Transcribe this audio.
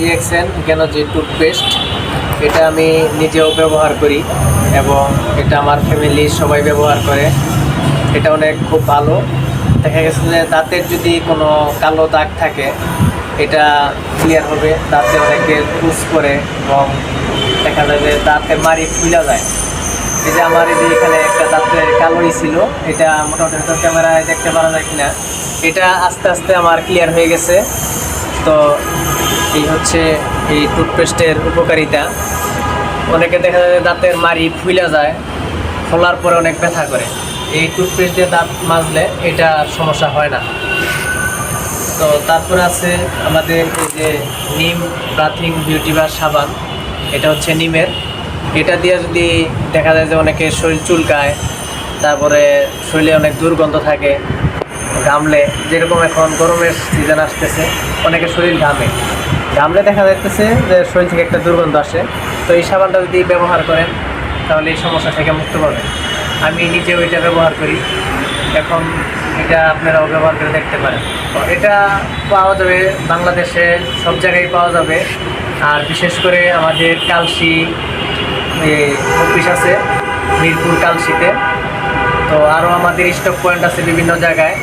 GXN কেন যে toothpaste, এটা আমি নিজেও ব্যবহার করি এবং এটা আমার ফ্যামিলির সবাই ব্যবহার করে। এটা অনেক খুব ভালো। দেখা গেছে যে দাঁতের যদি কোনো কালো দাগ থাকে এটা ক্লিয়ার হবে। দাঁতে অনেকের পুষ করে এবং দেখা যায় যে দাঁতের মাড়ি ফুলে যায়। এই যে আমার এই যে এখানে একটা দাঁতের কালোই ছিল, এটা মোটামুটি হয়তো ক্যামেরায় দেখতে পারা যায় কিনা, এটা আস্তে আস্তে আমার ক্লিয়ার হয়ে গেছে। তো এই হচ্ছে এই টুথপেস্টের উপকারিতা। অনেকে দেখা যায় দাঁতের মাড়ি ফুলে যায়, ফোলার পরে অনেক ব্যথা করে। এই টুথপেস্ট দিয়ে দাঁত মাজলে এটা সমস্যা হয় না। তো তারপর আছে আমাদের এই যে নিম ব্রাথিং বিউটি বার সাবান, এটা হচ্ছে নিমের। এটা দিয়ে যদি দেখা যায় যে অনেকে শরীর চুলকায়, তারপরে শরীরে অনেক দুর্গন্ধ থাকে, ঘামলে, যেরকম এখন গরমের সিজন আসতেছে অনেকে শরীর ঘামলে দেখা যাচ্ছে যে শরীর থেকে একটা দুর্গন্ধ আসে। তো এই সাবানটা যদি ব্যবহার করেন তাহলে এই সমস্যা থেকে মুক্ত পাবেন। আমি নিজেও এটা ব্যবহার করি, এখন এটা আপনারাও ব্যবহার করে দেখতে পারেন। এটা পাওয়া যাবে বাংলাদেশে সব জায়গায় পাওয়া যাবে। আর বিশেষ করে আমাদের কালশি অফিস আছে মিরপুর কালশিতে। তো আরও আমাদের স্টক পয়েন্ট আছে বিভিন্ন জায়গায়।